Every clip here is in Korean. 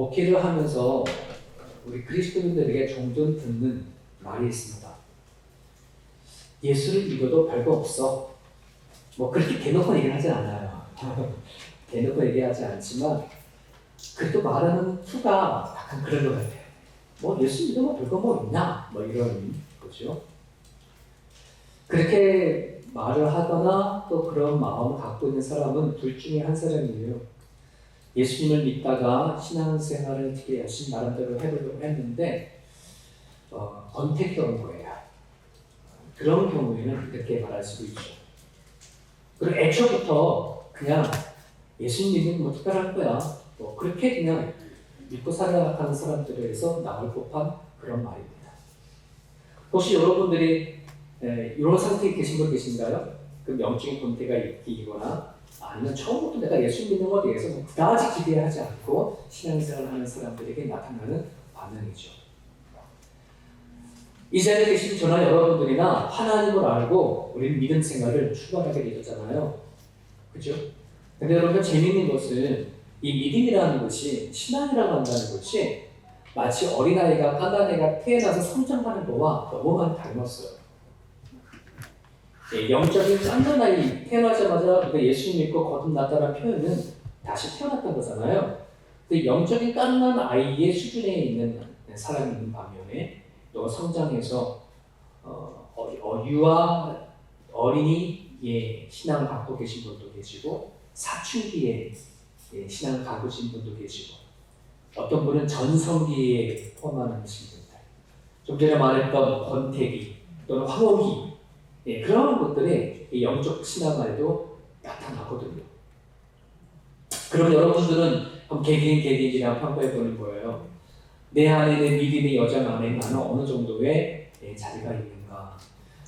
목회를 하면서 우리 그리스도인들에게 종종 듣는 말이 있습니다. 예수를 믿어도 별거 없어. 뭐 그렇게 대놓고 얘기하지 않아요. 대놓고 얘기하지 않지만 그래도 말하는 투가 약간 그런 것 같아요. 뭐 예수 믿으면 별거 뭐 있나? 뭐 이런 거죠. 그렇게 말을 하거나 또 그런 마음을 갖고 있는 사람은 둘 중에 한 사람이에요. 예수님을 믿다가 신앙생활을 되게 열심히 나름대로 해보려고 했는데 권태기 온 거예요. 그런 경우에는 그렇게 말할 수도 있죠. 그리고 애초부터 그냥 예수님 믿는 뭐 특별할 거야. 뭐 그렇게 그냥 믿고 살아가는 사람들에서 나올 법한 그런 말입니다. 혹시 여러분들이 이런 상태에 계신 분 계신가요? 그 영적인 권태가 있거나 아니면 처음부터 내가 예수 믿는 것에 대해서 뭐 그다지 기대하지 않고 신앙생활을 하는 사람들에게 나타나는 반응이죠. 이 자리에 계신 저나 여러분들이나 하나님을 알고 우리는 믿음 생활을 출발하게 되었잖아요. 그죠? 근데 여러분 재미있는 것은 이 믿음이라는 것이 신앙이라고 한다는 것이 마치 어린아이가 깐난애가 태어나서 성장하는 거와 너무 많이 닮았어요. 영적인 깐난아이 태어나자마자 우리가 예수 믿고 거듭났다는 표현은 다시 태어났던 거잖아요. 근데 영적인 깐난아이의 수준에 있는 사람이 있는 반면에 또 성장해서 유아 어린이의 신앙을 갖고 계신 분도 계시고 사춘기에 신앙을 갖고 계신 분도 계시고 어떤 분은 전성기에 포함하는 분들, 좀 전에 말했던 권태기 또는 황혼기 그런 것들이 영적 신앙 안에도 나타나거든요. 그럼 여러분들은 한번 개개인이랑 평가해 보는 거예요. 내 안에는 믿음의 여정 안에 나는 어느 정도의 자리가 있는가.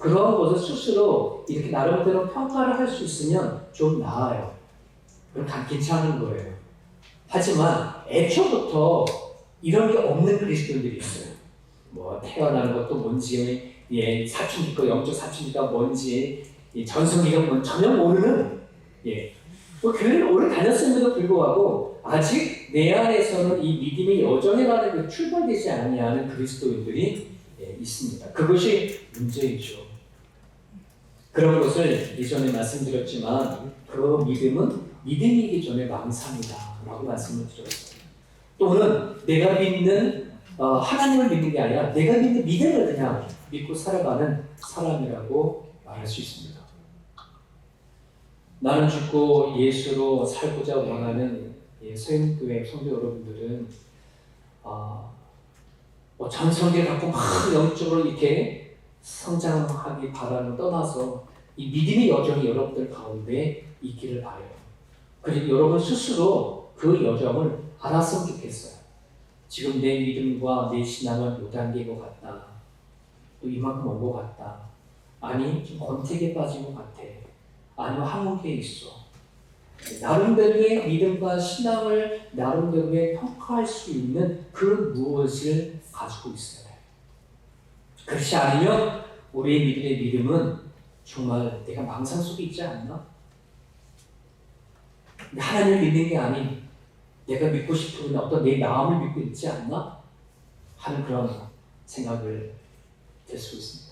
그런 것을 스스로 이렇게 나름대로 평가를 할 수 있으면 좀 나아요. 그럼 괜찮은 거예요. 하지만 애초부터 이런 게 없는 그리스도인들이 있어요. 뭐 태어나는 것도 뭔지, 사춘기가 영적 사춘기가 뭔지, 전성기가 뭔지 전혀 모르는, 뭐 교회를 오래 다녔음에도 불구하고 아직 내 안에서는 이 믿음의 여정이라는 게 출발되지 아니하는 그리스도인들이 있습니다. 그것이 문제이죠. 그런 것을 이전에 말씀드렸지만 그 믿음은 믿음이기 전에 망상이다 라고 말씀을 드렸어요. 또는 내가 믿는 하나님을 믿는 게 아니라 내가 믿는 믿음을 그냥 믿고 살아가는 사람이라고 말할 수 있습니다. 나는 죽고 예수로 살고자 원하는 서인교회 성도 여러분들은 뭐 전성기를 갖고 막 영적으로 이렇게 성장하기 바라는 떠나서 이 믿음의 여정이 여러분들 가운데 있기를 바라요. 그리고 여러분 스스로 그 여정을 알았으면 좋겠어요. 지금 내 믿음과 내 신앙은 요 단계인 것 같다. 또 이만큼 온 것 같다. 아니 좀 권태기에 빠진 것 같아. 아니면 한국에 있어. 나름대로의 믿음과 신앙을 나름대로의 평가할 수 있는 그 무엇을 가지고 있어야 해요. 그렇지 않으면 우리의 믿음의 믿음은 정말 내가 망상 속에 있지 않나? 하나님을 믿는 게 아닌 내가 믿고 싶은 어떤 내 마음을 믿고 있지 않나? 하는 그런 생각을 될 수 있습니다.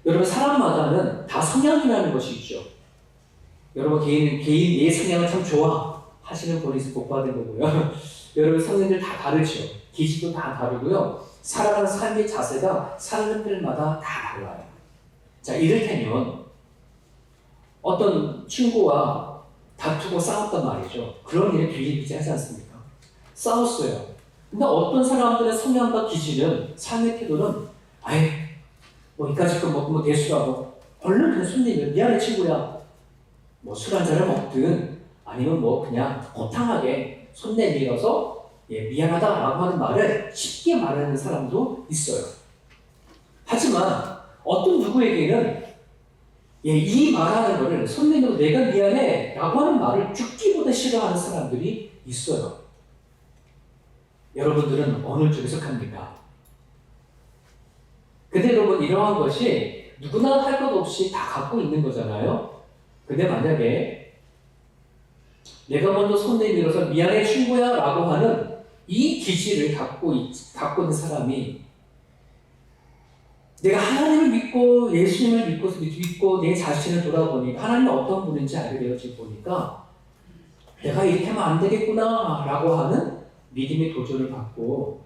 여러분 사람마다는 다 성향이라는 것이 있죠. 여러분 개인 내 성향은 참 좋아 하시는 분이 복 받은 거고요. 여러분 성향들 다 다르죠. 기질도 다 다르고요. 살아가는 삶의 자세가 사람들마다 다 달라요. 자 이를테면 어떤 친구와 다투고 싸웠단 말이죠. 그런 일이 비일비재하지 않습니까? 싸웠어요. 근데 어떤 사람들의 성향과 기질은 삶의 태도는 뭐 이까짓 거 먹고 뭐 대수라고 얼른 그냥 손 내밀어 미안해 친구야 뭐 술 한잔을 먹든 아니면 뭐 그냥 호탕하게 손 내밀어서 미안하다라고 하는 말을 쉽게 말하는 사람도 있어요. 하지만 어떤 누구에게는 이 말하는 거를 손 내밀어 내가 미안해 라고 하는 말을 죽기보다 싫어하는 사람들이 있어요. 여러분들은 어느 쪽에 속합니까? 근데 여러분 이러한 것이 누구나 할 것 없이 다 갖고 있는 거잖아요. 근데 만약에 내가 먼저 손 내밀어서 미안해 친구야 라고 하는 이 기질을 갖고 있는 사람이 내가 하나님을 믿고 예수님을 믿고 내 자신을 돌아보니까 하나님이 어떤 분인지 알게 되어지 보니까 내가 이렇게 하면 안 되겠구나 라고 하는 믿음의 도전을 받고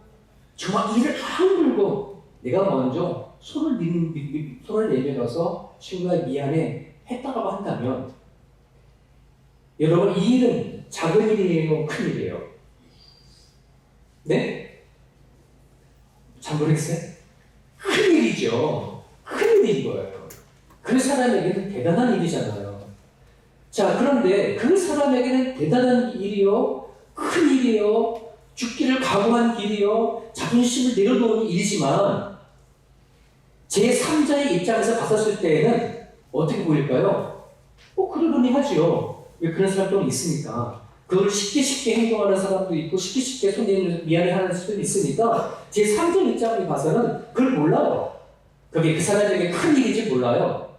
정말 이를 악물고 내가 먼저 손을 내밀어서 친구가 미안해 했다고 한다면 여러분 이 일은 작은 일이에요? 큰 일이에요? 네? 잘 모르겠어요? 큰 일이죠. 큰 일인 거예요. 그 사람에게는 대단한 일이잖아요. 자, 그런데 그 사람에게는 대단한 일이요, 큰 일이요, 죽기를 각오한 일이요, 자존심을 내려놓은 일이지만 제3자의 입장에서 봤었을 때에는 어떻게 보일까요? 그러려니 하죠. 왜 그런 사람도 있으니까. 그걸 쉽게 행동하는 사람도 있고 쉽게 손님 미안해하는 사람도 있으니까 제3자 입장에 봐서는 그걸 몰라요. 그게 그 사람에게 큰 일인지 몰라요.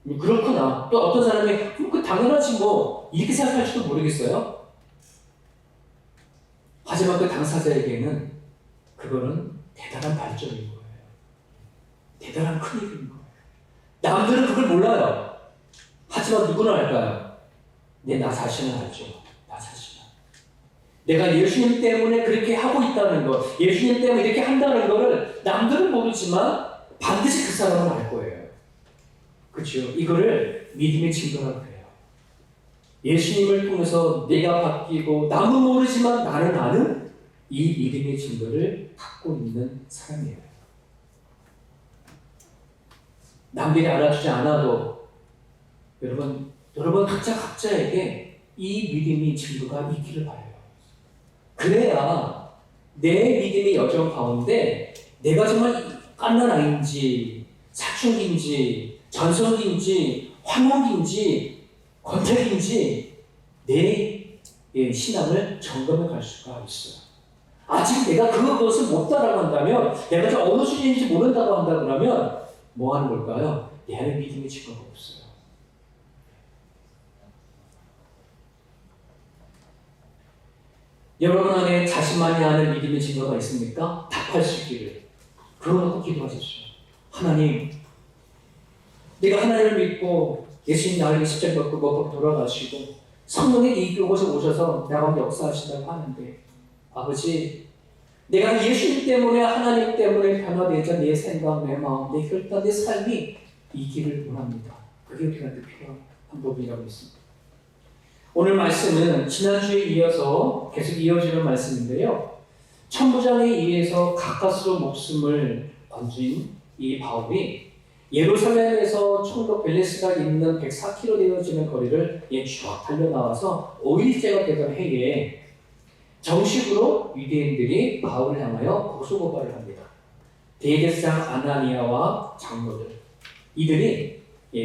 그렇구나. 또 어떤 사람이 그 당연하지 뭐 이렇게 생각할지도 모르겠어요. 하지만 그 당사자에게는 그거는 대단한 발전인 거예요. 대단한 큰 일인 거예요. 남들은 그걸 몰라요. 하지만 누구는 알까요? 나 자신은 알죠. 나 자신. 내가 예수님 때문에 그렇게 하고 있다는 것, 예수님 때문에 이렇게 한다는 것을 남들은 모르지만 반드시 그 사람은 알 거예요. 그렇죠? 이거를 믿음의 증거라고 해요. 예수님을 통해서 내가 바뀌고 남은 모르지만 나는 아는 이 믿음의 증거를 갖고 있는 사람이에요. 남들이 알아주지 않아도 여러분 각자에게 이 믿음의 증거가 있기를 바라요. 그래야 내 믿음의 여정 가운데 내가 정말 깐난 아이인지 사춘기인지 전성기인지 황혼기인지 권태기인지 내 신앙을 점검해 갈 수가 있어요. 아직 내가 그것을 못 따라간다면 내가 좀 어느 수준인지 모른다고 한다 그러면 뭐 하는 걸까요? 내 안에 믿음의 증거가 없어요. 여러분 안에 자신만이 아는 믿음의 증거가 있습니까? 답할 수 있기를 그러놓고 기도하십시오. 하나님, 내가 하나님을 믿고 예수님 나를 십자가 못 박고 돌아가시고 성령의 이곳에 오셔서 나 가운데 역사하신다고 하는데 아버지, 내가 예수님 때문에 하나님 때문에 변화되자 내 생각, 내 마음, 내 결단, 내 삶이 이 길을 원합니다. 그게 우리한테 필요한 방법이라고 했습니다. 오늘 말씀은 지난주에 이어서 계속 이어지는 말씀인데요. 천부장에 의해서 가까스로 목숨을 건진 이 바울이 예루살렘에서 총독 벨레스가 있는 104km 되어지는 거리를 쭉 달려나와서 5일째가 되던 해에 정식으로 유대인들이 바울을 향하여 고소고발을 합니다. 대제사장 아나니아와 장로들 이들이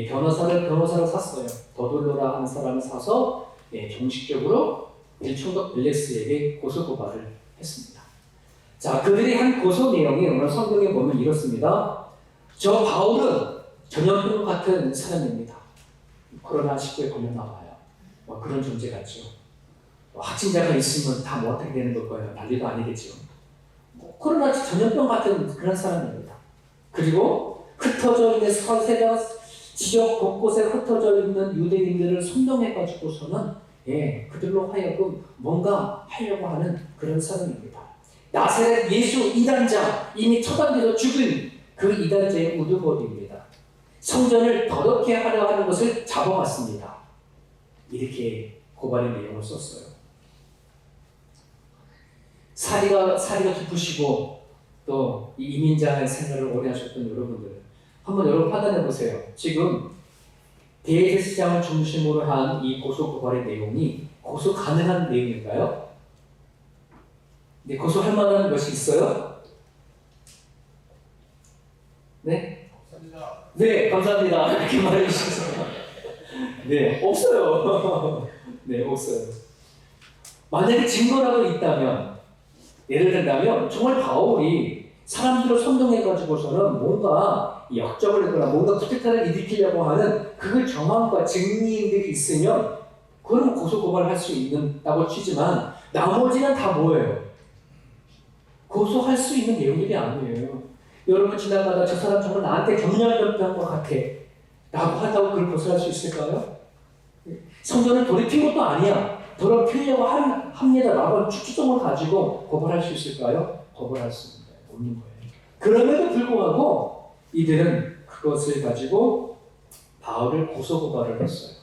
변호사를 샀어요. 더돌로라 하는 사람을 사서 정식적으로 총독 벨레스에게 고소고발을 했습니다. 자, 그들이 한 고소 내용이 오늘 성경에 보면 이렇습니다. 저 바울은 전염병 같은 사람입니다. 코로나19에 걸려 나와요. 그런 존재 같죠. 확진자가 있으면 다 어떻게 되는 걸까요? 난리도 아니겠죠. 코로나 전염병 같은 그런 사람입니다. 그리고 흩어져 있는 서세가 지역 곳곳에 흩어져 있는 유대인들을 선동해가지고서는 그들로 하여금 뭔가 하려고 하는 그런 사람입니다. 나사렛 예수 이단자, 이미 처단돼서 죽은 그 이단자의 우두머리입니다. 성전을 더럽게 하려 하는 것을 잡아왔습니다. 이렇게 고발의 내용을 썼어요. 사리가 깊으시고 또 이민자의 생활을 오래 하셨던 여러분들 한번 여러분 판단해 보세요. 지금 대제사장을 중심으로 한 이 고소 고발의 내용이 고소 가능한 내용인가요? 네, 고소할 만한 것이 있어요? 네? 감사합니다. 네, 감사합니다. 이렇게 말해 주셔서. 네, 없어요. 네, 없어요. 만약에 증거라도 있다면, 예를 들면 정말 바울이 사람들을 선동해가지고서는 뭔가 역적을 하거나 뭔가 쿠데타를 일으키려고 하는 그 정황과 증인들이 있으면 그건 고소고발할 수 있다고 치지만 나머지는 다 뭐예요? 고소할 수 있는 내용들이 아니에요. 여러분 지나가다 저 사람 정말 나한테 경량병한 것 같아 라고 한다고 그걸 고소할 수 있을까요? 성전을 돌이킨 것도 아니야. 더럽히려고 합니다 라고 추정을 가지고 고발할 수 있을까요? 고발할 수 없는 거예요. 그럼에도 불구하고 이들은 그것을 가지고 바울을 고소고발을 했어요.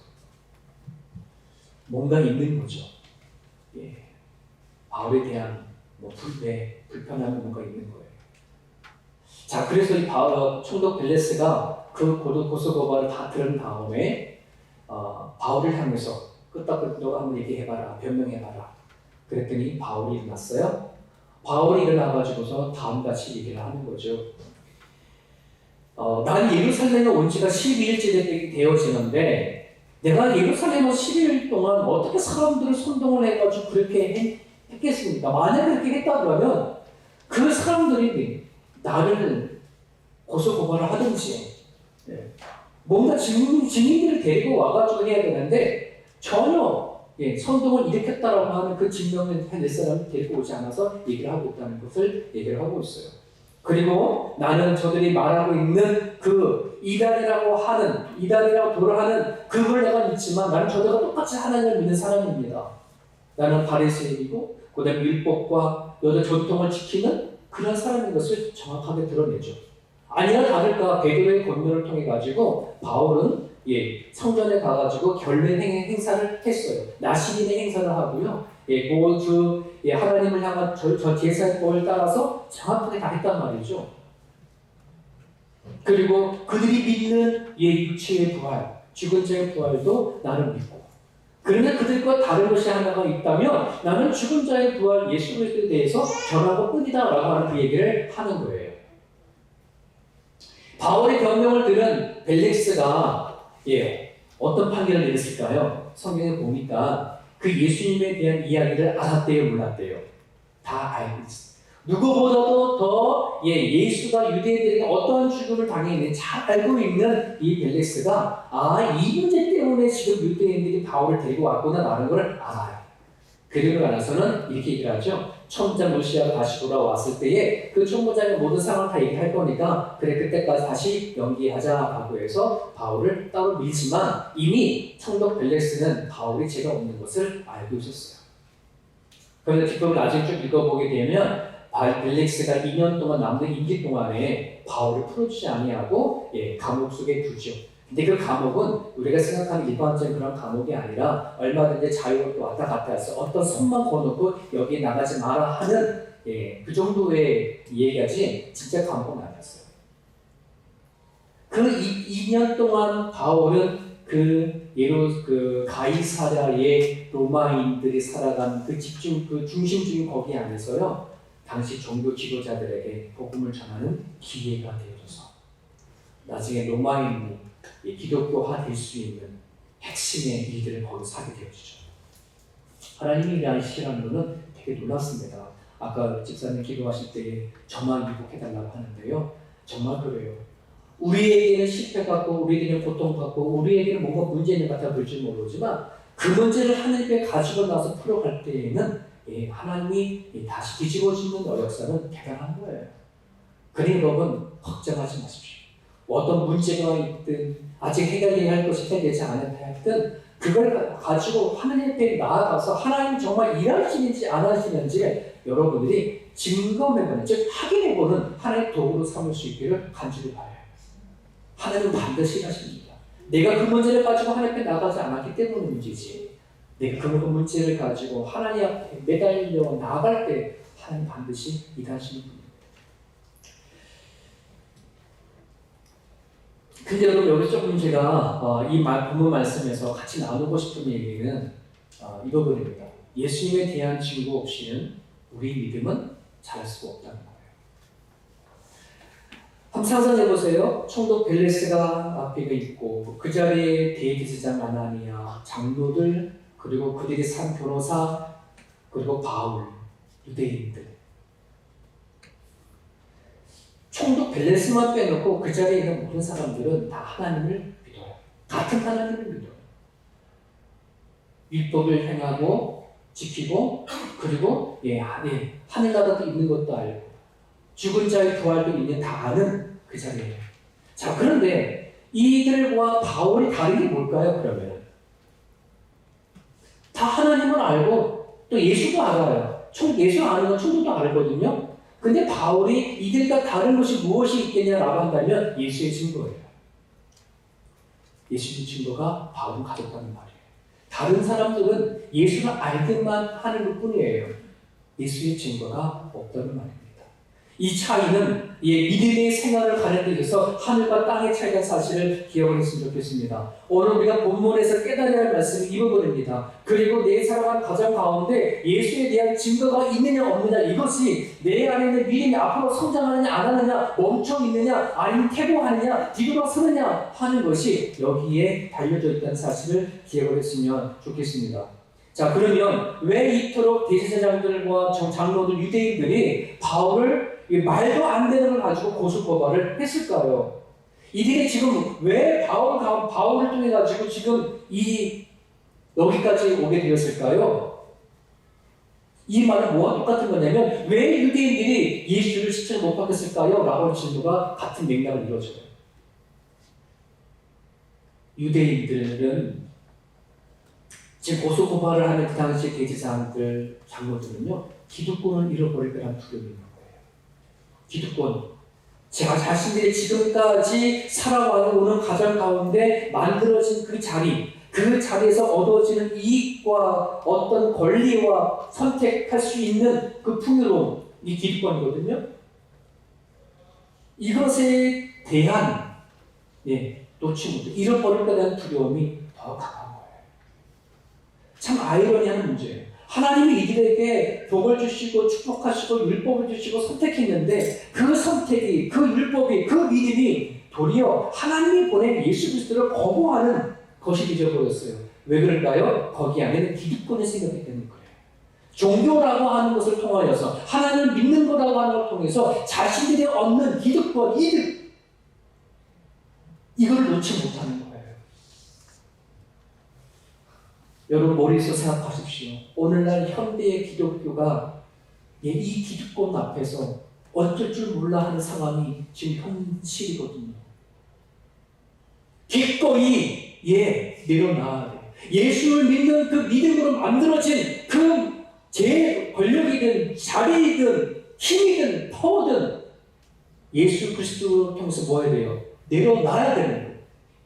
뭔가 있는 거죠. 예. 바울에 대한 불편함이 뭔가 있는 거예요. 자, 그래서 이 총독 벨레스가 그 고소고발을 다 들은 다음에 바울을 향해서 끄떡끄떡 너가 한번 얘기해봐라, 변명해봐라. 그랬더니 바울이 일어났어요. 바울이 일어나가지고서 다음같이 얘기를 하는 거죠. 난 예루살렘에 온 지가 12일째 되어지는데 내가 예루살렘에 12일 동안 어떻게 사람들을 선동을 해가지고 그렇게 했겠습니까? 만약 그렇게 했다 그러면 그 사람들이 나를 고소고발을 하든지 뭔가 증인들을 데리고 와가지고 해야 되는데 전혀 선동을 일으켰다라고 하는 그 증명을 해낼 사람을 데리고 오지 않아서 얘기를 하고 있다는 것을 얘기를 하고 있어요. 그리고 나는 저들이 말하고 있는 그 이단이라고 도를 그걸 내가 믿지만 나는 저들과 똑같이 하나님을 믿는 사람입니다. 나는 바리새인이고 그 다음에 율법과 여러 전통을 지키는 그런 사람인 것을 정확하게 드러내죠. 아니나 다를까 베드로의 권면을 통해 가지고 바울은 성전에 가가지고 결례 행사를 했어요. 나시린의 행사를 하고요. 하나님을 향한 저 제사법을 따라서 정확하게 다 했단 말이죠. 그리고 그들이 믿는 육체의 부활, 죽은 자의 부활도 나는 믿고. 그런데 그들과 다른 것이 하나가 있다면 나는 죽은 자의 부활 예수 그리스도에 대해서 전하고 뿐이다라고 하는 그 얘기를 하는 거예요. 바울의 변명을 들은 벨릭스가 어떤 판결을 내렸을까요? 성경에 보니까 그 예수님에 대한 이야기를 알았대요, 몰랐대요? 다 알고 있어요. 누구보다도 더 예수가 유대인들에게 어떠한 죽음을 당했는지 잘 알고 있는 이 벨릭스가 이 문제 때문에 지금 유대인들이 바울을 데리고 왔구나라는 걸 알아요. 그리고 나서는 이렇게 얘기를 하죠. 천부장 루시아가 다시 돌아왔을 때에 그 총무장의 모든 상황을 다 얘기할 거니까 그래 그때까지 다시 연기하자라고 해서 바울을 따로 밀지만 이미 총독 벨렉스는 바울이 죄가 없는 것을 알고 있었어요. 그런데 뒷부분 나중에 쭉 읽어보게 되면 벨렉스가 2년 동안 남는 임기 동안에 바울을 풀어주지 아니하고 감옥 속에 두죠. 근데 그 감옥은 우리가 생각하는 일반적인 그런 감옥이 아니라 얼마든지 자유롭게 왔다 갔다 해서 어떤 손만 거놓고 여기에 나가지 마라 하는 그 정도의 얘기하지 진짜 감옥은 아니었어요. 그 2년 동안 바울은 그 가이사랴의 로마인들이 살아간 그 중심적인 거기 안에서요. 당시 종교 지도자들에게 복음을 전하는 기회가 되어져서 나중에 로마인이 기독교화 될 수 있는 핵심의 일들을 거기서 하게 되어지죠. 하나님이 일하시라는 것은 되게 놀랐습니다. 아까 집사님 기도하실 때 저만 유복해달라고 하는데요. 정말 그래요. 우리에게는 실패받고 우리에게는 고통받고 우리에게는 뭔가 문제 있는 것 같아 보일지 모르지만 그 문제를 하나님께 가지고 나서 풀어갈 때에는 하나님이 다시 뒤집어지는 역사는 대단한 거예요. 그러니 여러분 걱정하지 마십시오. 어떤 문제가 있든 아직 해결해야 할 것이 해결되지 않았다 했든 그걸 가지고 하나님 앞에 나아가서 하나님 정말 일하시는지 안 하시는지 여러분들이 증거해보는, 즉 확인해보는 하나님의 도구로 삼을 수 있기를 간절히 바라요. 하나님은 반드시 일하십니다. 내가 그 문제를 가지고 하나님 앞에 나가지 않았기 때문에 문제지. 내가 그 문제를 가지고 하나님 앞에 매달려 나아갈 때 하나님 반드시 일하시는 분입니다. 근데 여러분 여기 조금 제가 이 본문 말씀에서 같이 나누고 싶은 얘기는 이거거든요. 예수님에 대한 증거 없이는 우리 믿음은 자랄 수가 없다는 거예요. 한번 상상해보세요. 총독 벨레스가 앞에 있고 그 자리에 대제사장 아나니아, 장로들, 그리고 그들이 산 변호사, 그리고 바울, 유대인들. 총독 벨레스만 빼놓고 그 자리에 있는 모든 사람들은 다 하나님을 믿어요. 같은 하나님을 믿어요. 율법을 행하고 지키고 그리고 하늘나라도 있는 것도 알고 죽은 자의 부활도 있는 다 아는 그 자리예요. 자, 그런데 이들과 바울이 다른 게 뭘까요? 그러면 다 하나님을 알고 또 예수도 알아요. 예수 아는 건 천도도 알거든요. 근데 바울이 이들과 다른 것이 무엇이 있겠냐라고 한다면 예수의 증거예요. 예수의 증거가 바울을 가졌다는 말이에요. 다른 사람들은 예수를 알기만 하는 것 뿐이에요. 예수의 증거가 없다는 말입니다. 이 차이는 믿음의 생활을 가는 데 있어서 하늘과 땅의 차이가 사실을 기억을 했으면 좋겠습니다. 오늘 우리가 본문에서 깨달아야 할 말씀이 이 부분입니다. 그리고 내 살아간 가정 가운데 예수에 대한 증거가 있느냐 없느냐, 이것이 내 안에 있는 믿음이 앞으로 성장하느냐 안 하느냐, 멈춰 있느냐 아니면 퇴보하느냐 뒤돌아서느냐 하는 것이 여기에 달려져 있다는 사실을 기억을 했으면 좋겠습니다. 자, 그러면 왜 이토록 대제사장들과 장로들, 유대인들이 바울을 말도 안 되는 걸 가지고 고소고발을 했을까요? 이들이 지금 왜 바울을 통해 가지고 지금 여기까지 오게 되었을까요? 이 말은 뭐와 똑같은 거냐면 왜 유대인들이 예수를 십자가에 못 박혔을까요? 라고 하는 질문과 같은 맥락을 이루어져요. 유대인들은 지금 고소고발을 하는 그 당시 대제사장들, 장로들은요, 기득권을 잃어버릴 거라는 두려움이 있는 거예요. 기득권. 제가 자신들이 지금까지 살아오는 가정 가운데 만들어진 그 자리에서 얻어지는 이익과 어떤 권리와 선택할 수 있는 그 풍요로움, 이 기득권이거든요. 이것에 대한 놓치 못해 잃어버릴 거에 대한 두려움이 더 강한 거예요. 참 아이러니한 문제예요. 하나님이 이들에게 복을 주시고 축복하시고 율법을 주시고 선택했는데 그 선택이, 그 율법이, 그 믿음이 도리어 하나님이 보낸 예수 그리스도를 거부하는 것이 되어버렸어요. 왜 그럴까요? 거기 안에는 기득권의 생각이 되는 거예요. 종교라고 하는 것을 통하여서 하나님을 믿는 거라고 하는 걸 통해서 자신들이 얻는 기득권, 이득, 이걸 놓지 못하는 거예요. 여러분 머리에서 생각하십시오. 오늘날 현대의 기독교가 이 기득권 앞에서 어쩔 줄 몰라 하는 상황이 지금 현실이거든요. 기꺼이 내려놔야 돼요. 예수를 믿는 그 믿음으로 만들어진 그 제 권력이든 자리이든 힘이든 파워든 예수 그리스도를 통해서 뭐 해야 돼요? 내려놔야 되는 거예요.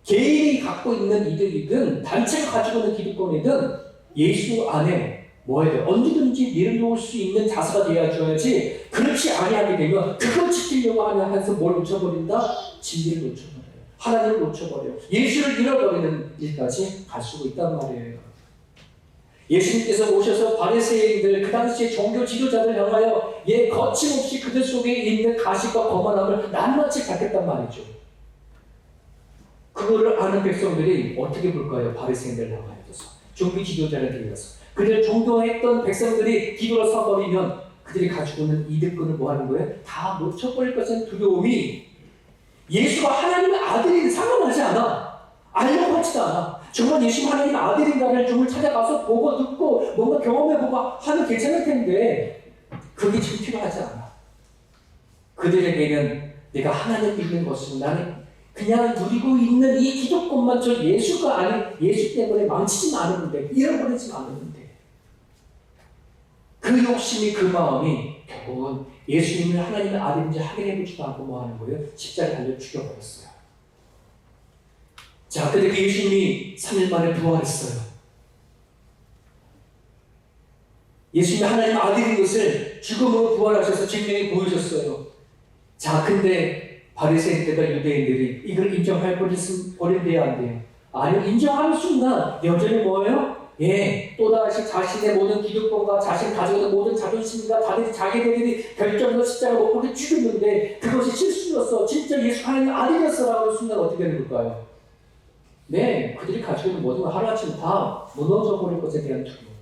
개인이 갖고 있는 이득이든 단체가 가지고 있는 기득권이든 예수 안에 뭐 해야 돼요? 언제든지 내려놓을 수 있는 자세가 되어줘야지. 그렇지 아니하게 되면 그걸 지키려고 하면서 뭘 놓쳐버린다? 진리를 놓쳐버려요. 하나님을 놓쳐버려요. 예수를 잃어버리는 일까지 갈 수가 있단 말이에요. 예수님께서 오셔서 바리새인들, 그 당시의 종교 지도자들 향하여 거침없이 그들 속에 있는 가식과 거만함을 낱낱이 밝혔단 말이죠. 그거를 아는 백성들이 어떻게 볼까요? 바리새인들을 향하여서, 종교 지도자를 들여서 그들 종교했던 백성들이 뒤돌아서 버리면 그들이 가지고 있는 이득권을 뭐 하는 거예요? 다 놓쳐버릴 것이라는 두려움이, 예수가 하나님의 아들인 상관하지 않아. 알려고 하지도 않아. 정말 예수가 하나님의 아들인가를 좀 찾아가서 보고 듣고 뭔가 경험해보고 하면 괜찮을 텐데 그게 지금 필요하지 않아. 그들에게는 내가 하나님 믿는 것은 나는 그냥 누리고 있는 이 기독권만 저 예수가 아닌 예수 때문에 망치지 않았는데, 잃어버리지 않았는데, 그 욕심이, 그 마음이 결국은 예수님을 하나님의 아들인지 확인해보지도 않고 뭐 하는 거예요? 십자가에 달려 죽여버렸어요. 자, 근데 그 예수님이 3일 만에 부활했어요. 예수님이 하나님 아들인 것을 죽음으로 부활하셔서 증명해 보여줬어요. 자, 근데 바리새인들과 유대인들이 이걸 인정할 버린 돼야 안 돼요. 아니, 인정하는 순간 여전히 뭐예요? 또다시 자신의 모든 기득권과 자신 가지고 있는 모든 자존심과 자기들이 결정과 십자가 못 보게 죽였는데 그것이 실수였어. 진짜 예수 하나님 아들이었어라고 하는 순간 어떻게 되는 걸까요? 그들이 가지고 있는 모든 걸 하루아침에 다 무너져 버릴 것에 대한 두려움,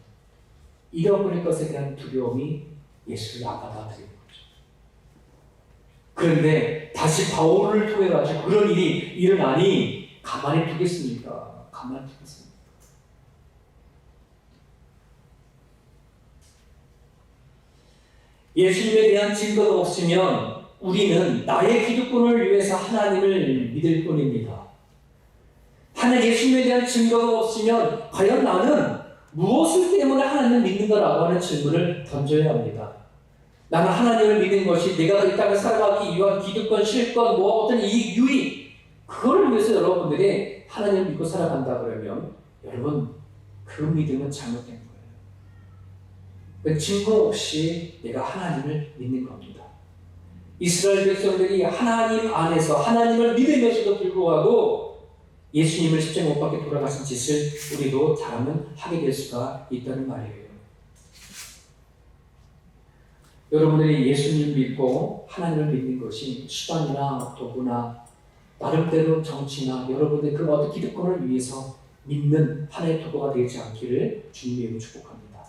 잃어버릴 것에 대한 두려움이 예수를 안 받아들이는 거죠. 그런데 다시 바울을 통해 가지고 그런 일이 일어나니 가만히 두겠습니까? 가만히 두겠습니까? 예수님에 대한 증거가 없으면 우리는 나의 기득권을 위해서 하나님을 믿을 뿐입니다. 예수님에 대한 증거가 없으면 과연 나는 무엇을 때문에 하나님을 믿는가라고 하는 질문을 던져야 합니다. 나는 하나님을 믿는 것이 내가 이 땅을 살아가기 위한 기득권, 실권, 어떤 이익, 유익, 그거를 위해서 여러분들이 하나님을 믿고 살아간다 그러면 여러분 그 믿음은 잘못된 거예요. 증거 없이 내가 하나님을 믿는 겁니다. 이스라엘 백성들이 하나님 안에서 하나님을 믿으면서도 불구하고 예수님을 십자가 못 박혀 돌아가신 짓을 우리도 잘하면 하게 될 수가 있다는 말이에요. 여러분들이 예수님을 믿고 하나님을 믿는 것이 수단이나 도구나 나름대로 정치나 여러분들의 그 어떤 기득권을 위해서 믿는 하나의 도구가 되지 않기를 주님의 축복합니다.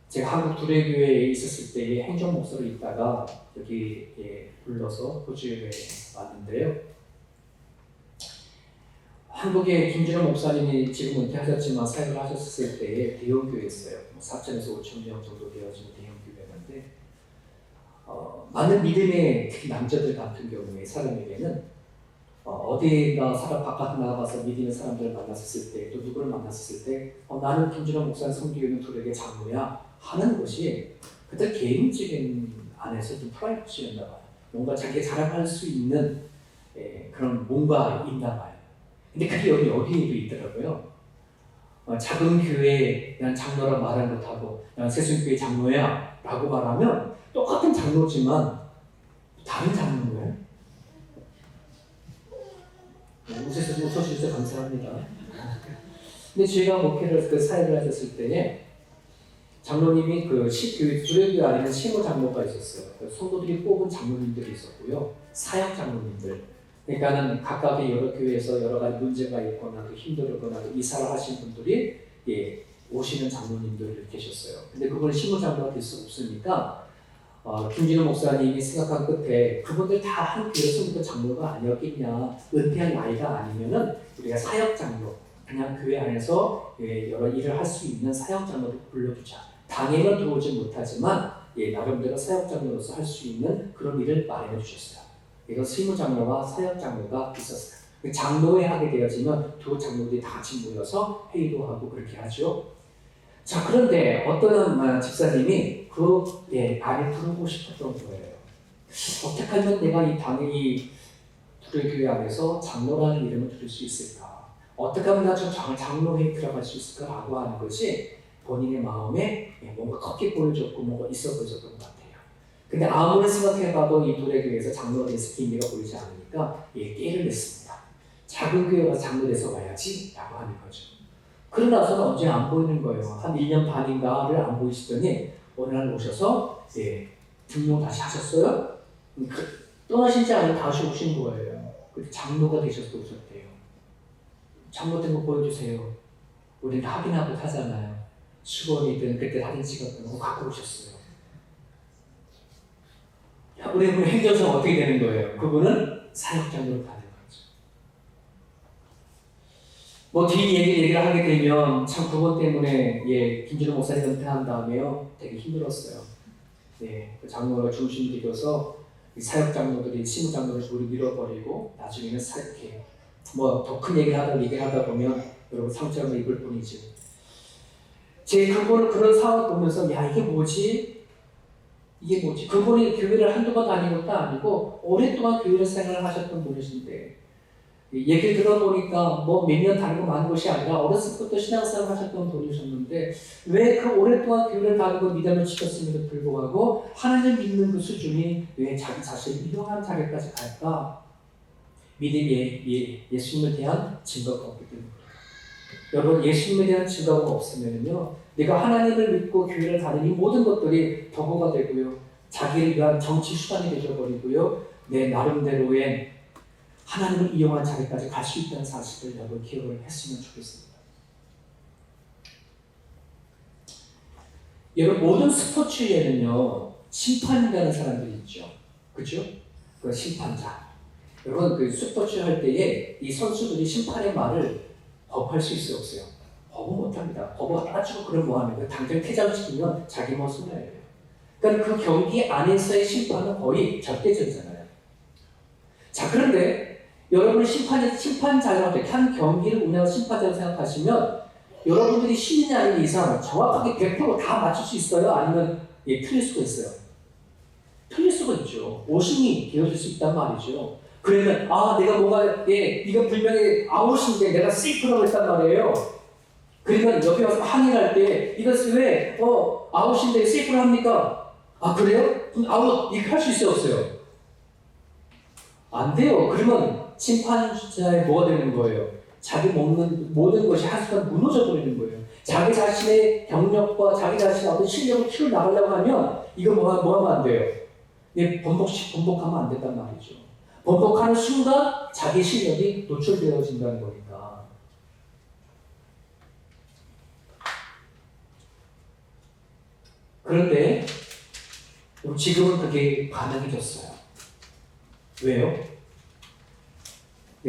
제가 한국 두레교회에 있었을 때에 행정 목사로 있다가 여기 불러서 호주에 왔는데요. 한국의 김준호 목사님이 지금 은퇴하셨지만 사역을 하셨을 때에 대형교회였어요. 4,000에서 5,000명 정도 되어지는 대형교회였는데 많은 믿음의 특히 남자들 같은 경우에 사람에게는 어디가 사람 바깥 나가서 믿음의 사람들을 만났을 때 또 누구를 만났을 때 나는 김준호 목사를 섬기고 있는 둘에게 장로야 하는 것이 그들 개인적인 안에서 좀 프라이버시였나 봐요. 뭔가 자기가 자랑할 수 있는 그런 뭔가 있나 봐요. 근데 그게 여기 어디에도 있더라고요. 작은 교회에 난 장로라 말을 못하고 난 세순교회 장로야 라고 말하면 똑같은 장로지만 다른 장로인 거예요. 웃어주셔서 감사합니다. 근데 제가 목회를 사역을 하셨을 때에 장로님이 두레교회 안에는 시모 장로가 있었어요. 성도들이 뽑은 장로님들이 있었고요. 사역 장로님들. 그러니까는 각각의 여러 교회에서 여러 가지 문제가 있거나 힘들거나 이사를 하신 분들이 오시는 장로님들이 계셨어요. 근데 그분은 시모 장로가 될 수 없으니까 김진호 목사님이 생각한 끝에 그분들 다 한 교회 성도 장로가 아니었겠냐. 은퇴한 나이가 아니면은 우리가 사역 장로, 그냥 교회 안에서 여러 일을 할 수 있는 사역 장로를 불러주자. 당연히 도우지 못하지만 나름대로 사역 장로로서 할 수 있는 그런 일을 마련해 주셨어요. 이거 실무 장로와 사역 장로가 있었어요. 장로회 하게 되어지면 두 장로들이 다 같이 모여서 회의도 하고 그렇게 하죠. 자, 그런데 어떤 집사님이 그 안에 들어오고 싶었던 거예요. 어떻게 하면 내가 이 두레교회 안에서 장로라는 이름을 들을 수 있을까? 어떻게 하면 나 저 장로회에 들어갈 수 있을까라고 하는 것이 본인의 마음에 뭔가 컸게 보여졌고 뭔가 있어 보였던 것 같아요. 근데 아무리 생각해봐도 이 두레교회에서 장로가 돼서 의미가 보이지 않으니까 깨를 냈습니다. 작은 교회가 장로 돼서 와야지 라고 하는 거죠. 그러고 나서는 언제 안 보이는 거예요. 한 1년 반인가를 안 보이시더니 어느 날 오셔서 등록 다시 하셨어요? 떠나시지 않고 다시 오신 거예요. 그때 장로가 되셔서 오셨대요. 장로 된 거 보여주세요. 우리는 확인하고 타잖아요. 수건이든 그때 사진 찍었던 거 갖고 오셨어요. 우리 행정상 어떻게 되는 거예요? 그분은 사역장로로 가는 거죠. 뒤 얘기를 하게 되면 참 그것 때문에 김진호 목사님 은퇴한 다음에요 되게 힘들었어요. 그 장로가 중심이 되어서 사역 장로들이 신무 장로를 밀어버리고 나중에는 이렇게 더 큰 얘기를 하다 보면 여러분 상처를 입을 뿐이지. 그분은 그런 상황을 보면서 이게 뭐지? 그분이 교회를 한두 번 다닌 것도 아니고 오랫동안 교회를 생활을 하셨던 분이신데 얘기를 들어보니까 몇 년 다니고 만 것이 아니라 어렸을 때부터 신앙생활을 하셨던 분이셨는데 왜 그 오랫동안 교회를 다니고 믿음을 지켰음에도 불구하고 하나님 믿는 그 수준이 왜 자기 자신을 이용한 자리까지 갈까? 예수님에 대한 증거가 없기 때문입니다. 여러분 예수님에 대한 증거가 없으면요 내가 하나님을 믿고 교회를 다니는 이 모든 것들이 도구가 되고요 자기를 위한 정치 수단이 되어버리고요 내 나름대로의 하나님을 이용한 자리까지 갈 수 있다는 사실을 여러분 기억을 했으면 좋겠습니다. 여러분 모든 스포츠에는요 심판이라는 사람들이 있죠. 그렇죠? 그 심판자. 여러분 그 스포츠 할 때에 이 선수들이 심판의 말을 거부할 수 있어요, 없어요? 거부 못합니다. 거부가 따지고 그럼 뭐하는 거예요? 당장 퇴장시키면 자기 손해예요. 그러니까 그 경기 안에서의 심판은 거의 절대적이잖아요. 자, 그런데 여러분이 심판자라고 한 경기를 운영하는 심판자라고 생각하시면 여러분들이 신인이 아닌 이상 정확하게 100%다 맞출 수 있어요? 아니면 틀릴 수가 있어요? 틀릴 수가 있죠. 오심이 되어질 수 있단 말이죠. 그러면 내가 뭔가 이거 분명히 아웃인데 내가 세이프라고 했단 말이에요. 그러면 옆에 와서 항의할 때 이것을 왜 아웃인데 세이프를 합니까? 그래요? 그럼 아웃 이렇게 할 수 있어요? 없어요? 안 돼요. 그러면 심판자의 뭐가 되는 거예요? 자기 먹는 모든 것이 한순간 무너져 버리는 거예요. 자기 자신의 경력과 자기 자신의 어떤 실력을 키워나가려고 하면 이거 뭐 하면 안 돼요? 번복하면 안 된단 말이죠. 번복하는 순간 자기 실력이 노출되어진다는 거니까. 그런데 지금은 그게 가능해졌어요. 왜요?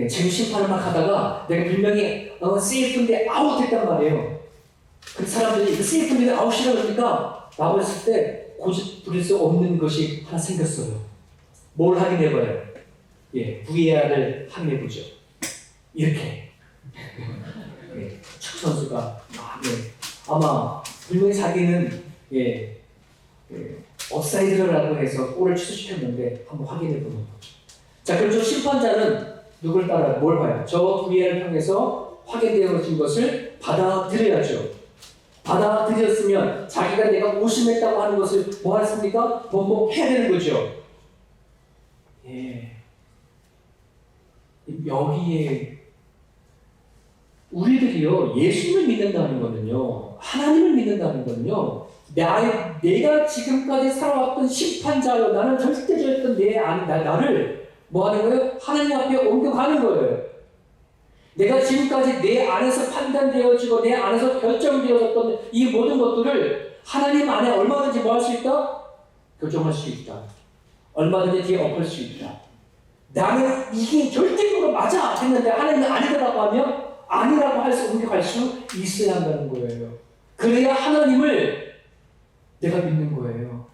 지금 심판을 막 하다가 내가 분명히 세이프인데 아웃했단 말이에요. 그 사람들이 그 세이프인데 아웃이라고 그러니까 나왔을 때 고집 부릴 수 없는 것이 하나 생겼어요. 뭘 확인해봐요? VAR을 확인해보죠. 이렇게. 축구 선수가 아마 분명히 자기는 업사이드라고 해서 골을 취소시켰는데 한번 확인해보는 거죠. 자, 그럼 저 심판자는 누굴 따라 뭘 봐요? 저 VAR을 통해서 확인되어진 것을 받아들여야죠. 받아들였으면 자기가 내가 오심했다고 하는 것을 뭐 했습니까? 번복해야 되는 거죠. 여기에 우리들이요 예수를 믿는다는 거는요 하나님을 믿는다는 거는요 내가 지금까지 살아왔던 심판자요 나는 절대적이었던 나를 뭐 하는 거예요? 하나님 앞에 옮겨가는 거예요. 내가 지금까지 내 안에서 판단되어지고 내 안에서 결정되어졌던 이 모든 것들을 하나님 안에 얼마든지 뭐 할 수 있다? 교정할 수 있다. 얼마든지 뒤에 엎을 수 있다. 나는 이게 절대적으로 맞아 했는데 하나님은 아니더라고 하면 아니라고 옮겨갈 수 있어야 한다는 거예요. 그래야 하나님을 내가 믿는 거예요.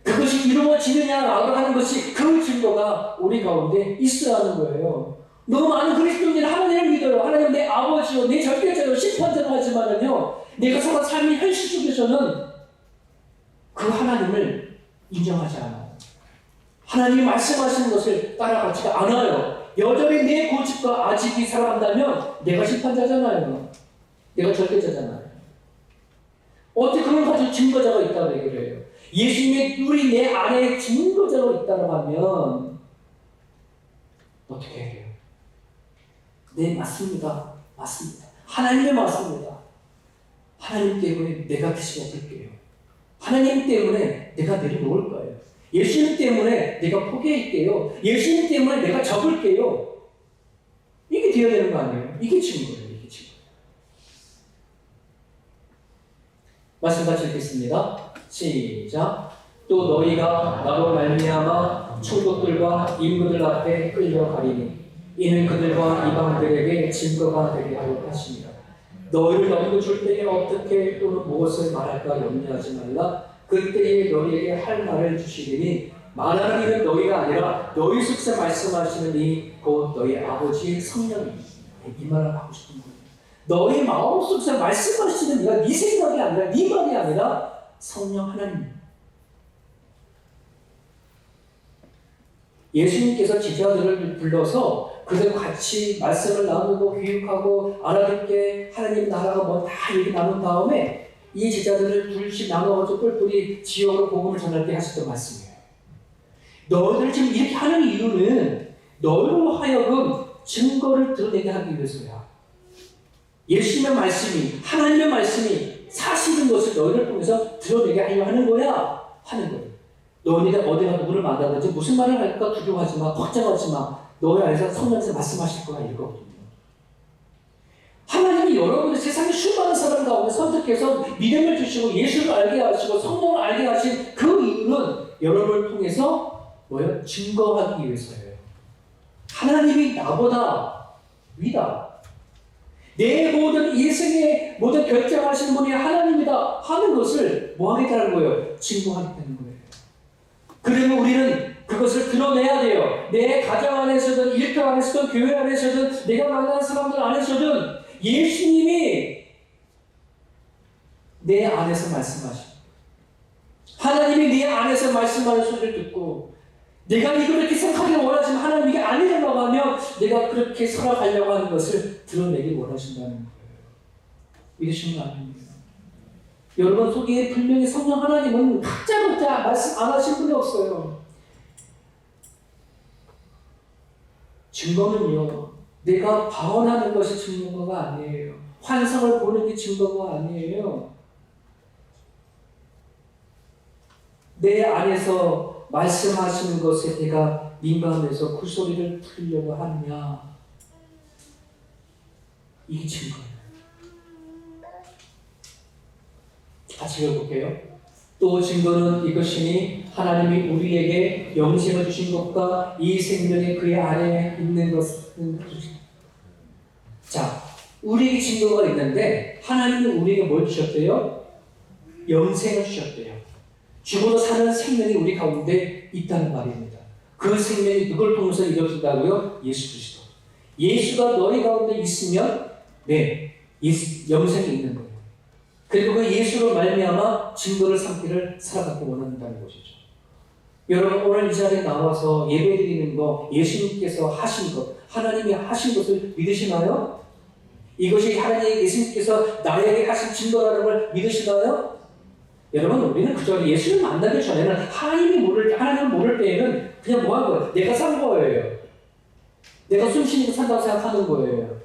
그것이 이루어지느냐라고 하는 것이 그 증거가 우리 가운데 있어야 하는 거예요. 너무 많은 그리스도인들은 하나님을 믿어요. 하나님 내 아버지요, 내 절대자요, 심판자로 하지만은요, 내가 살아 삶의 현실 속에서는 그 하나님을 인정하지 않아요. 하나님이 말씀하시는 것을 따라가지가 않아요. 여전히 내 고집과 아집이 살아간다면 내가 심판자잖아요. 내가 절대자잖아요. 어떻게 그걸 가지고 증거자가 있다고 얘기를 해요? 예수님의 우리 내 안에 증거자가 있다고 하면 어떻게 해요? 네, 맞습니다. 맞습니다. 하나님의 맞습니다. 하나님 때문에 내가 다시 얻을게요. 하나님 때문에 내가 내려놓을 거예요. 예수님 때문에 내가 포기할게요. 예수님 때문에 내가 접을게요. 이게 되어야 되는 거 아니에요? 이게 증거예요. 이게 증거예요. 말씀 같이 읽겠습니다. 시작. 또 너희가 나로 말미암아 총독들과 임금들 앞에 끌려가리니 이는 그들과 이방들에게 증거가 되게 하려 하십니다. 너희를 넘겨줄 때에 어떻게 또는 무엇을 말할까 염려하지 말라. 그때에 너희에게 할 말을 주시리니 말하는 이는 너희가 아니라 너희 속에서 말씀하시는 이 곧 너희 아버지의 성령이 이 말을 하고 싶은 거예요. 너희 마음속에서 말씀하시는 이가 네 생각이 아니라 네 말이 아니라 성령 하나님. 예수님께서 제자들을 불러서 그들 같이 말씀을 나누고 교육하고 알아듣게 하나님 나라가 뭐 다 얘기 나눈 다음에 이 제자들을 둘씩 나눠가지고 뿔뿔이 지역으로 복음을 전할 때 하셨던 말씀이에요. 너희들 지금 이렇게 하는 이유는 너희로 하여금 증거를 드러내게 하기 위해서야. 예수님의 말씀이 하나님의 말씀이 사실인 것을 너희를 통해서 드러내게 하려 하는 거야. 하는 거예요. 너희가 어디가 누구를 만나든지 무슨 말을 할까 두려워하지 마. 걱정하지 마. 너희 안에서 성령께서 말씀하실 거야. 이거거든요. 하나님이 여러분들 세상에 수많은 사람 가운데 선택해서 믿음을 주시고 예수를 알게 하시고 성령을 알게 하신 그 이유는 여러분을 통해서 뭐예요? 증거하기 위해서예요. 하나님이 나보다 위다. 내 모든 인생의 모든 결정하시는 분이 하나님이다 하는 것을 뭐 하겠다는 거예요? 증거하겠다는 거예요. 그러면 우리는 그것을 드러내야 돼요. 내 가정 안에서든 일터 안에서든 교회 안에서든 내가 만나는 사람들 안에서든 예수님이 내 안에서 말씀하시고 하나님이 내 안에서 말씀하는 소리를 듣고 내가 이걸 이렇게 생각하기를 원하지만 하나님 이게 아니라고 하면 내가 그렇게 살아가려고 하는 것을 드러내길 원하신다는 거예요. 믿으시면 안 됩니다. 여러분 속에 분명히 성령 하나님은 각자 말씀 안 하신 분이 없어요. 증거는요, 내가 방언하는 것이 증거가 아니에요. 환상을 보는 게 증거가 아니에요. 내 안에서 말씀하시는 것에 내가 민감해서 그 소리를 들으려고 하느냐, 이게 증거예요. 같이 읽어볼게요. 또 증거는 이것이니 하나님이 우리에게 영생을 주신 것과 이 생명이 그의 안에 있는 것은 자, 우리에게 증거가 있는데 하나님은 우리에게 뭘 주셨대요? 영생을 주셨대요. 죽어도 사는 생명이 우리 가운데 있다는 말입니다. 그 생명이 누굴 통해서 이루어진다고요? 예수 그리스도. 예수가 너희 가운데 있으면 영생이 있는 거예요. 그리고 그 예수로 말미암아 증거를 삼기를 살아가기 원한다는 것이죠. 여러분 오늘 이 자리에 나와서 예배드리는 거 예수님께서 하신 것, 하나님이 하신 것을 믿으시나요? 이것이 하나님 예수님께서 나에게 하신 증거라는 걸 믿으시나요? 여러분 우리는 그저 예수를 만나기 전에는 하나님을 모를 때에는 그냥 뭐 한 거예요? 내가 산 거예요. 내가 숨 쉬니까 산다고 생각하는 거예요.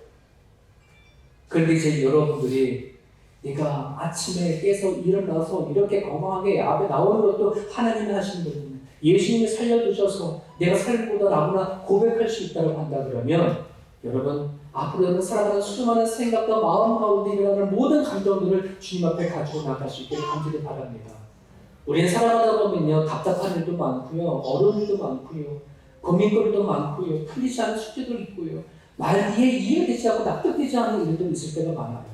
그런데 이제 여러분들이 내가 아침에 깨서 일어나서 이렇게 건강하게 앞에 나오는 것도 하나님이 하신 거거든요. 예수님이 살려두셔서 내가 살보다 나구나 고백할 수 있다고 한다 그러면 여러분 앞으로는 살아가는 수많은 생각과 마음 가운데 일어나는 모든 감정들을 주님 앞에 가지고 나갈 수 있게 감기를 바랍니다. 우리는 살아가다 보면요 답답한 일도 많고요 어려운 일도 많고요 고민거리도 많고요 풀리지 않은 숙제도 있고요 말 이해되지 않고 납득되지 않는 일도 있을 때가 많아요.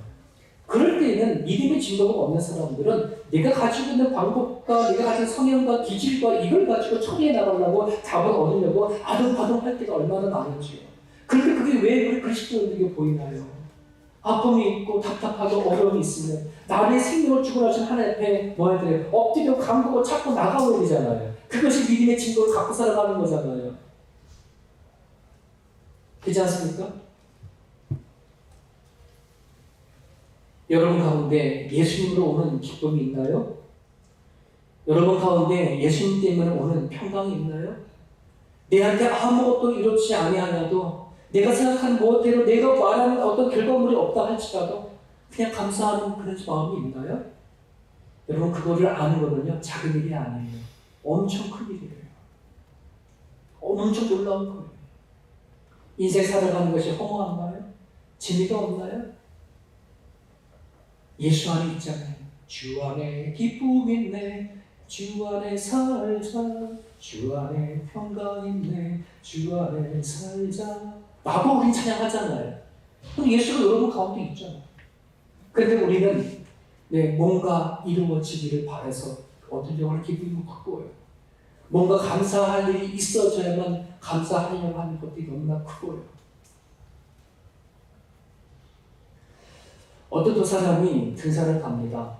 그럴 때에는 믿음의 증거가 없는 사람들은 내가 가지고 있는 방법과 내가 가진 성향과 기질과 이걸 가지고 처리해 나가려고 답을 얻으려고 아둥바둥 할 때가 얼마나 많은지요. 그런데 그게 왜 우리 그리스도인에게 보이나요? 아픔이 있고 답답하고 어려움이 있으면 나의 생명을 주고 나신 하나님 앞에 뭐 해야 돼요? 엎드려 감고 찾고 나가야 되잖아요. 그것이 믿음의 증거를 갖고 살아가는 거잖아요. 그렇지 않습니까? 여러분 가운데 예수님으로 오는 기쁨이 있나요? 여러분 가운데 예수님 때문에 오는 평강이 있나요? 내한테 아무것도 이렇지 아니하냐도 내가 생각하는 무엇대로 내가 말하는 어떤 결과물이 없다 할지라도 그냥 감사하는 그런 마음이 있나요? 여러분 그거를 아는 거는요 작은 일이 아니에요. 엄청 큰 일이에요. 엄청 놀라운 거예요. 인생 살아가는 것이 허무한가요? 재미가 없나요? 예수 안에 있잖아요. 주 안에 기쁨 있네. 주 안에 살자. 주 안에 평강 있네. 주 안에 살자. 라고 우린 찬양하잖아요. 그럼 예수가 여러분 가운데 있잖아요. 그런데 우리는 뭔가 이루어지기를 바라서 어떤 경우는 기쁨이 크고요. 뭔가 감사할 일이 있어져야만 감사하려고 하는 것들이 너무나 크고요. 어떤 두 사람이 등산을 갑니다.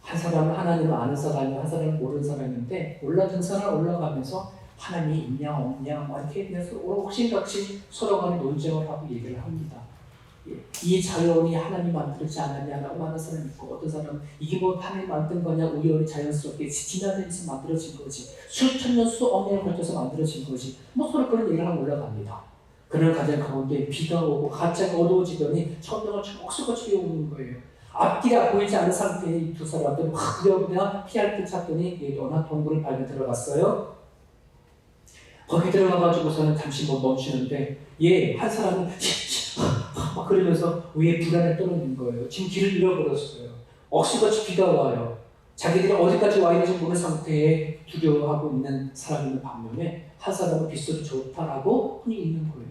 한 사람은 하나님을 아는 사람이고 한 사람은 모르는 사람인데 등산을 올라가면서 하나님이 있냐 없냐 막 이렇게 해서 옥신각신 서로 간에 논쟁을 하고 얘기를 합니다. 이 자연이 하나님 만들지 않았냐라고 하는 사람이 있고 어떤 사람은 이게 뭐 하나님 만든 거냐 우연히 자연스럽게 지나다니면서 만들어진 거지 수천 년 수억 년을 걸쳐서 만들어진 거지 뭐 서로 그런 얘기를 하고 올라갑니다. 그런 가정 가운데 비가 오고 갑자기 어두워지더니 천둥을 촉수같이 오는 거예요. 앞뒤가 보이지 않는 상태의 이 두 사람들은 확 들어오면 피할 듯 찾더니 어느 동굴을 밟아 들어갔어요. 거기 들어가가지고서는 잠시 멈추는데 한 사람은 막 그러면서 위에 불안에 떨어진 거예요. 지금 길을 잃어버렸어요. 억수같이 비가 와요. 자기들이 어디까지 와 있는지 모르는 상태에 두려워하고 있는 사람이 있는 반면에 한 사람은 빗소리 좋다라고 흔히 있는 거예요.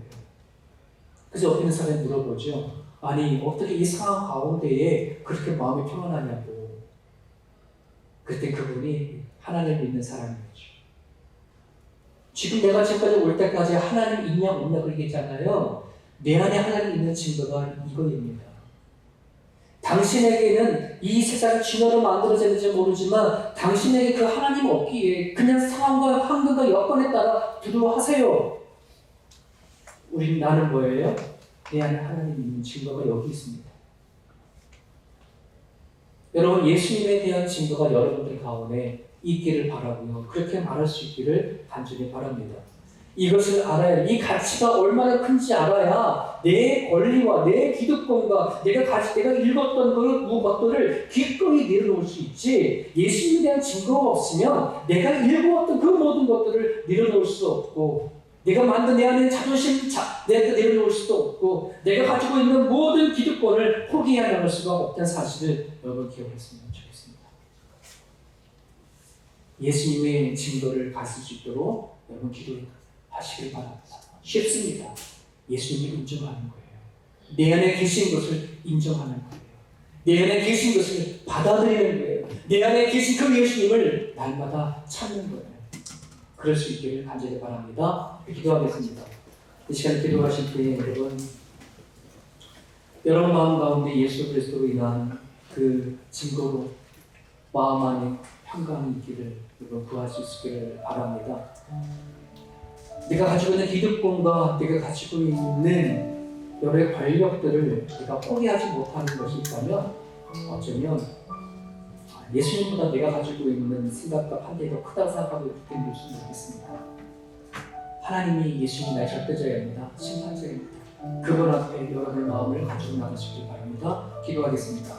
그래서 옆에 있는 사람이 물어보죠. 아니 어떻게 이 상황 가운데에 그렇게 마음이 평안하냐고. 그때 그분이 하나님을 믿는 사람이었죠. 지금 내가 지금까지 올 때까지 하나님 있냐 없냐 그러겠잖아요. 내 안에 하나님 있는 증거가 이거입니다. 당신에게는 이 세상이 진화로 만들어졌는지 모르지만 당신에게 그 하나님 없기에 그냥 상황과 환경과 여건에 따라 두려워하세요. 나는 뭐예요? 내 안에 하나님 있는 증거가 여기 있습니다. 여러분 예수님에 대한 증거가 여러분들 가운데 있기를 바라고요. 그렇게 말할 수 있기를 간절히 바랍니다. 이것을 알아야, 이 가치가 얼마나 큰지 알아야 내 권리와 내 기득권과 내가 읽었던 그 것들을 기꺼이 내려놓을 수 있지. 예수님에 대한 증거가 없으면 내가 읽어왔던 그 모든 것들을 내려놓을 수 없고, 내가 만든 내 안에 자존심 내가 내려놓을 수도 없고, 내가 가지고 있는 모든 기득권을 포기해 나갈 수가 없다는 사실을 여러분 기억했으면 좋겠습니다. 예수님의 증거를 가질 수 있도록 여러분 기도하시길 바랍니다. 쉽습니다. 예수님을 인정하는 거예요. 내 안에 계신 것을 인정하는 거예요. 내 안에 계신 것을 받아들이는 거예요. 내 안에 계신 그 예수님을 날마다 찾는 거예요. 그럴 수 있기를 간절히 바랍니다. 기도하겠습니다. 이 시간에 기도하실 때 여러분 마음 가운데 예수 그리스도로 인한 그 증거로 마음 안에 평강이 있기를 여러분 구할 수 있기를 바랍니다. 내가 가지고 있는 기득권과 내가 가지고 있는 여러 권력들을 내가 포기하지 못하는 것이 있다면 어쩌면 예수님보다 내가 가지고 있는 생각과 판단이 더 크다고 생각하고 있기 때문일 수도 있겠습니다. 하나님이 예수님 나의 절대자입니다. 심판자입니다. 그분 앞에 여러분의 마음을 가지고 나가시길 바랍니다. 기도하겠습니다.